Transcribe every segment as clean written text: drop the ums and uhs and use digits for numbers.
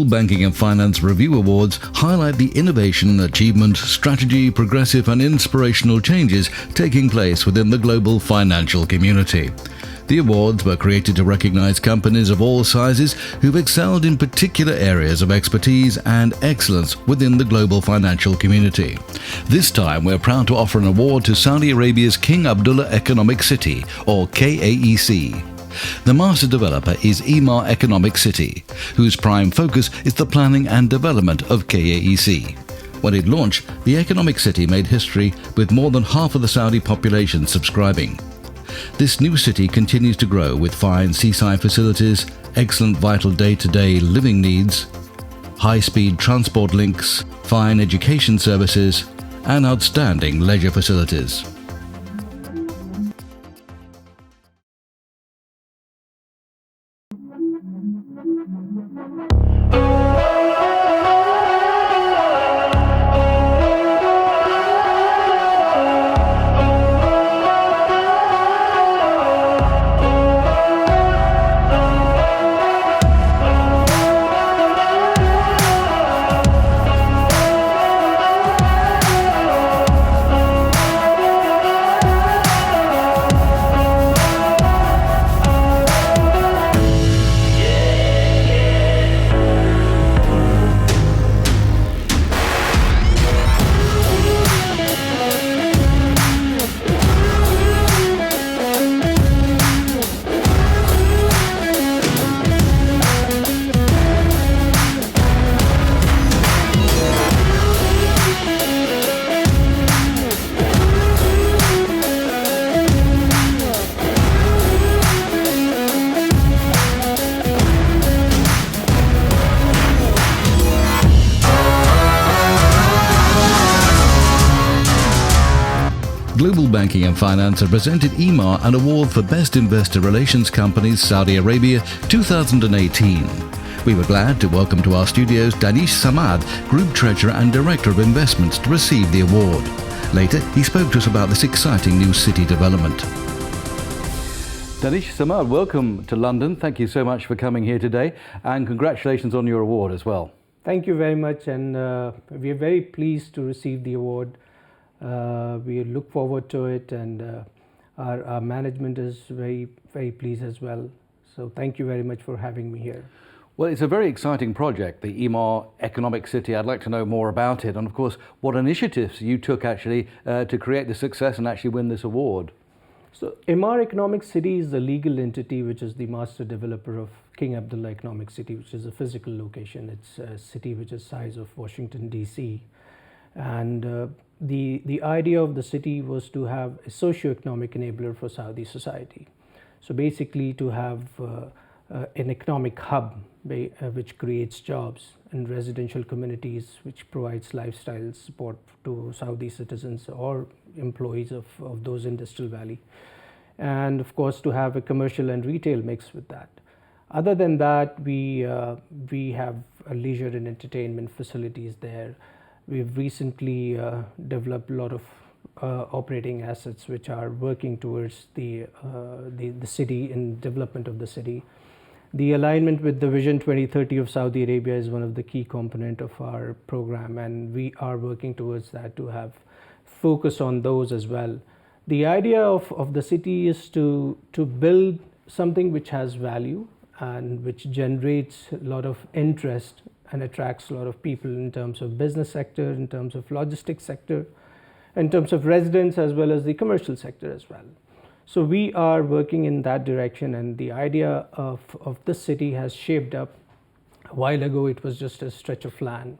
Global Banking and Finance Review Awards highlight the innovation, achievement, strategy, progressive and inspirational changes taking place within the global financial community. The awards were created to recognize companies of all sizes who've excelled in particular areas of expertise and excellence within the global financial community. This time, we're proud to offer an award to Saudi Arabia's King Abdullah Economic City, or KAEC. The master developer is EMAAR Economic City, whose prime focus is the planning and development of KAEC. When it launched, the Economic City made history with more than half of the Saudi population subscribing. This new city continues to grow with fine seaside facilities, excellent vital day-to-day living needs, high-speed transport links, fine education services, and outstanding leisure facilities. Global Banking and Finance have presented EMAAR an award for Best Investor Relations Companies Saudi Arabia 2018. We were glad to welcome to our studios Danish Samad, Group Treasurer and Director of Investments, to receive the award. Later, he spoke to us about this exciting new city development. Danish Samad, welcome to London. Thank you so much for coming here today, and congratulations on your award as well. Thank you very much, and we are very pleased to receive the award. We look forward to it, and our management is very pleased as well. So thank you very much for having me here. Well, it's a very exciting project, the EMAAR Economic City. I'd like to know more about it, and of course, what initiatives you took actually to create the success and actually win this award. So EMAAR Economic City is the legal entity which is the master developer of King Abdullah Economic City, which is a physical location. It's a city which is the size of Washington, D.C. And the idea of the city was to have a socio-economic enabler for Saudi society. So basically to have an economic hub which creates jobs and residential communities, which provides lifestyle support to Saudi citizens or employees of those industrial valley. And of course to have a commercial and retail mix with that. Other than that, we have a leisure and entertainment facilities there. We've recently developed a lot of operating assets which are working towards the city and development of the city. The alignment with the Vision 2030 of Saudi Arabia is one of the key component of our program, and we are working towards that to have focus on those as well. The idea of the city is to build something which has value and which generates a lot of interest and attracts a lot of people in terms of business sector, in terms of logistics sector, in terms of residents, as well as the commercial sector as well. So we are working in that direction, and the idea of this city has shaped up. A while ago it was just a stretch of land,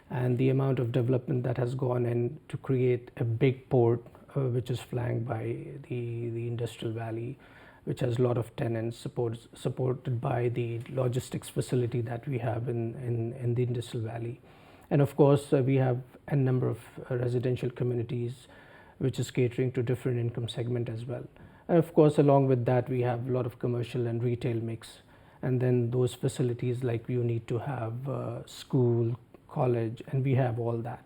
and the amount of development that has gone in to create a big port which is flanked by the industrial valley, which has a lot of tenants, supported by the logistics facility that we have in the industrial valley. And of course, we have a number of residential communities which is catering to different income segment as well. And of course, along with that, we have a lot of commercial and retail mix. And then those facilities, like you need to have school, college, and we have all that.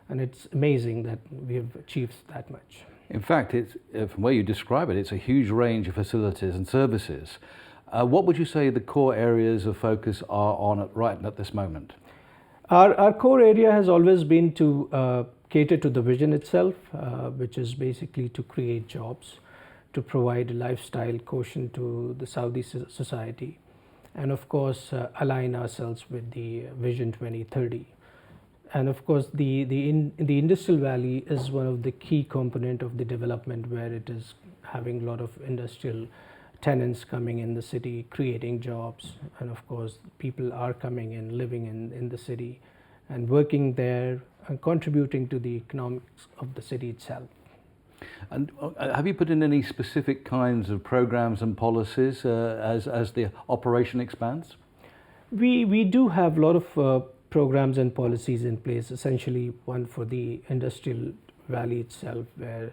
And it's amazing that we have achieved that much. In fact, it's, from where you describe it, it's a huge range of facilities and services. What would you say the core areas of focus are on right at this moment? Our core area has always been to cater to the vision itself, which is basically to create jobs, to provide a lifestyle quotient to the Saudi society, and of course align ourselves with the Vision 2030. And of course the industrial valley is one of the key component of the development, where it is having a lot of industrial tenants coming in the city, creating jobs, and of course people are coming in, living in the city and working there and contributing to the economics of the city itself. And have you put in any specific kinds of programs and policies as the operation expands? We do have a lot of programs and policies in place, essentially one for the industrial valley itself, where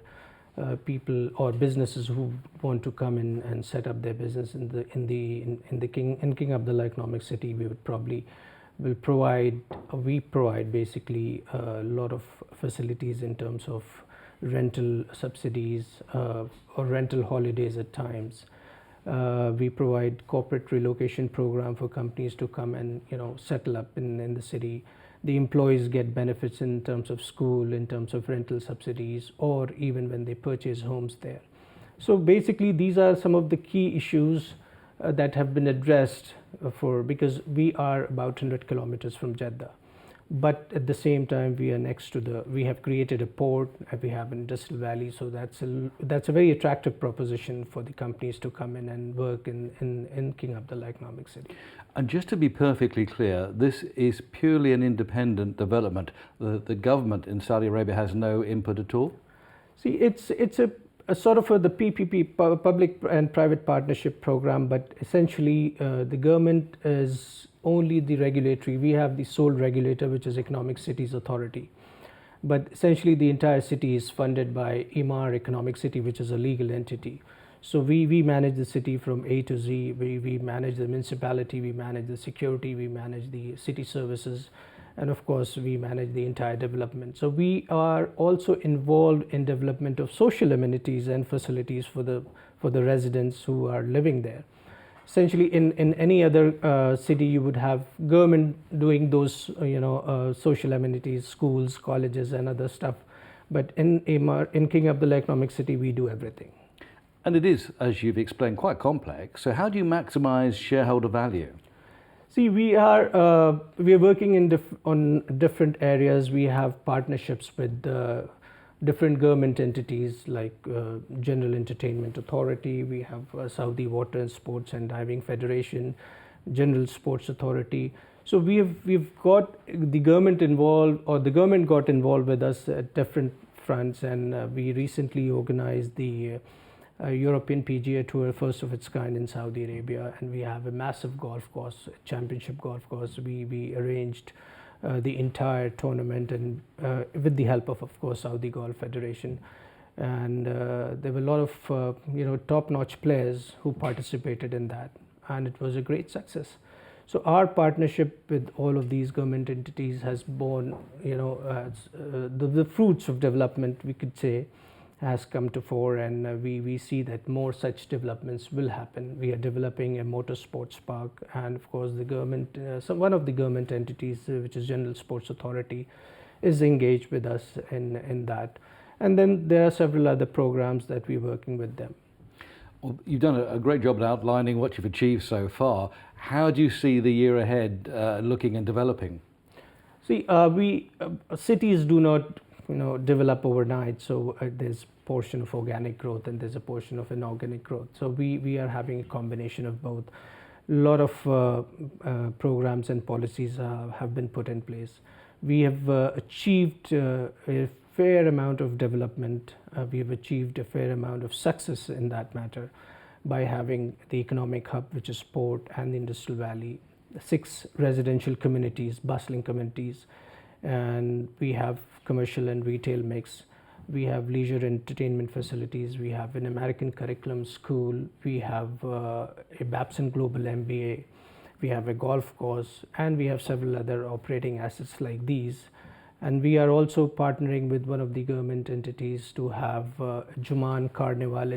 people or businesses who want to come in and set up their business in King Abdullah Economic City, we provide basically a lot of facilities in terms of rental subsidies or rental holidays at times. We provide corporate relocation program for companies to come and settle up in the city. The employees get benefits in terms of school, in terms of rental subsidies, or even when they purchase homes there. So basically these are some of the key issues that have been addressed because we are about 100 kilometers from Jeddah, but at the same time we have created a port, we have an industrial valley, so that's a very attractive proposition for the companies to come in and work in King Abdullah Economic City. And just to be perfectly clear, this is purely an independent development. The government in Saudi Arabia has no input at all? See, it's a sort of the PPP, public and private partnership program, but essentially the government is only the regulatory. We have the sole regulator, which is Economic Cities Authority. But essentially the entire city is funded by EMAAR Economic City, which is a legal entity. So we manage the city from A to Z. We manage the municipality, we manage the security, we manage the city services, and of course we manage the entire development. So we are also involved in development of social amenities and facilities for the residents who are living there. Essentially in any other city you would have government doing those social amenities, schools, colleges and other stuff, but in King Abdullah Economic City we do everything. And it is, as you've explained, quite complex. So how do you maximize shareholder value? See, we are working on different areas. We have partnerships with different government entities like General Entertainment Authority. We have Saudi Water and Sports and Diving Federation, General Sports Authority. So we've got the government involved, or the government got involved with us at different fronts, and we recently organized the European PGA Tour, first of its kind in Saudi Arabia, and we have a massive golf course, championship golf course. We arranged the entire tournament, and with the help of course Saudi Golf Federation, and there were a lot of top-notch players who participated in that, and it was a great success. So our partnership with all of these government entities has borne the fruits of development, we could say, has come to fore, and we see that more such developments will happen. We are developing a motorsports park, and of course the government, one of the government entities, which is General Sports Authority, is engaged with us in that. And then there are several other programs that we're working with them. Well, you've done a great job at outlining what you've achieved so far. How do you see the year ahead looking and developing? See, cities do not develop overnight, so there's portion of organic growth and there's a portion of inorganic growth. So we are having a combination of both. A lot of programs and policies have been put in place. We have achieved a fair amount of development. We have achieved a fair amount of success in that matter by having the economic hub, which is port, and the industrial valley, 6 residential communities, bustling communities, and we have commercial and retail mix. We have leisure entertainment facilities. We have an American curriculum school. We have a Babson Global MBA. We have a golf course, and we have several other operating assets like these. And we are also partnering with one of the government entities to have Juman Carnival.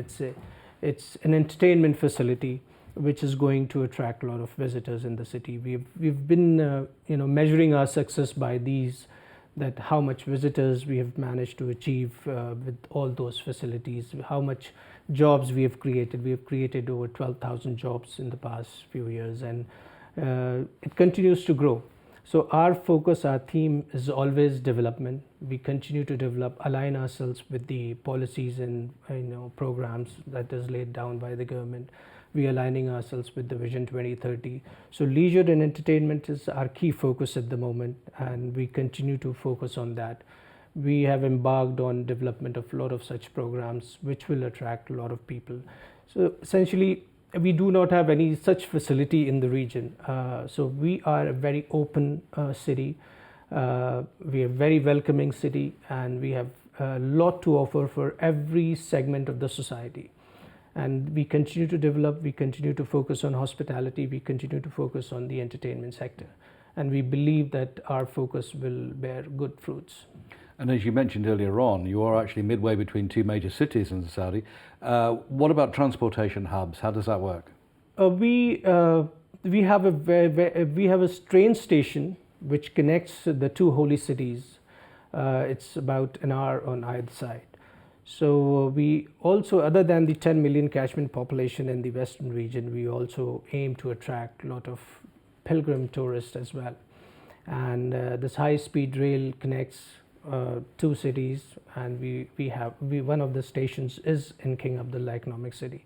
It's an entertainment facility which is going to attract a lot of visitors in the city. We've been measuring our success by these, that how much visitors we have managed to achieve with all those facilities, how much jobs we have created. We have created over 12,000 jobs in the past few years, and it continues to grow. So our focus, our theme is always development. We continue to develop, align ourselves with the policies and programs that is laid down by the government. We are aligning ourselves with the Vision 2030. So leisure and entertainment is our key focus at the moment, and we continue to focus on that. We have embarked on development of a lot of such programs which will attract a lot of people. So essentially, we do not have any such facility in the region. So we are a very open city. We are a very welcoming city, and we have a lot to offer for every segment of the society. And we continue to develop, we continue to focus on hospitality, we continue to focus on the entertainment sector. And we believe that our focus will bear good fruits. And as you mentioned earlier on, you are actually midway between two major cities in Saudi. What about transportation hubs? How does that work? We have a train station which connects the two holy cities. It's about an hour on either side. So we also, other than the 10 million catchment population in the western region, we also aim to attract a lot of pilgrim tourists as well. And this high-speed rail connects two cities, and one of the stations is in King Abdullah Economic City.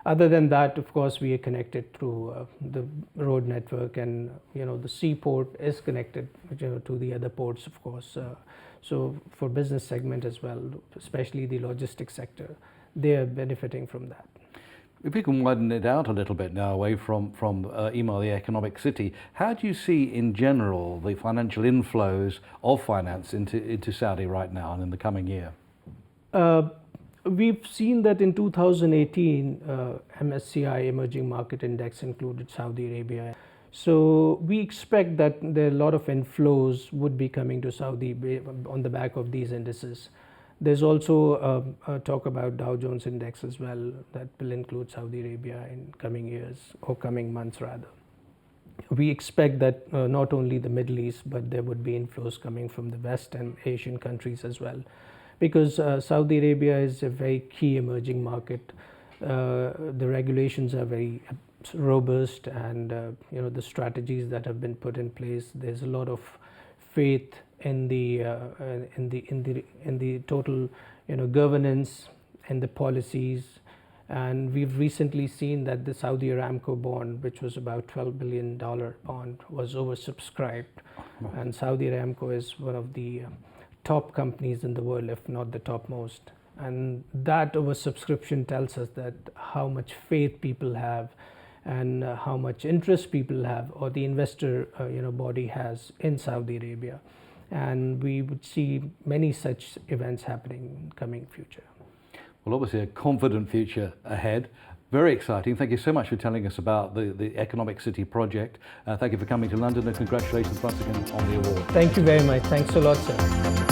Other than that, of course, we are connected through the road network, and the seaport is connected to the other ports, of course. So for business segment as well, especially the logistics sector, they are benefiting from that. If we can widen it out a little bit now away from EMAAR, the economic city, how do you see in general the financial inflows of finance into Saudi right now and in the coming year? We've seen that in 2018, MSCI Emerging Market Index included Saudi Arabia. So we expect that there are a lot of inflows would be coming to Saudi on the back of these indices. There's also a talk about Dow Jones Index as well that will include Saudi Arabia in coming years, or coming months rather. We expect that not only the Middle East, but there would be inflows coming from the West and Asian countries as well, because Saudi Arabia is a very key emerging market. The regulations are very robust, and the strategies that have been put in place. There's a lot of faith in the total governance and the policies. And we've recently seen that the Saudi Aramco bond, which was about $12 billion bond, was oversubscribed. And Saudi Aramco is one of the top companies in the world, if not the topmost. And that oversubscription tells us that how much faith people have, and how much interest people have, or the investor body has in Saudi Arabia. And we would see many such events happening in coming future. Well, obviously a confident future ahead. Very exciting. Thank you so much for telling us about the Economic City project. Thank you for coming to London, and congratulations once again on the award. Thank you very much. Thanks a lot, sir.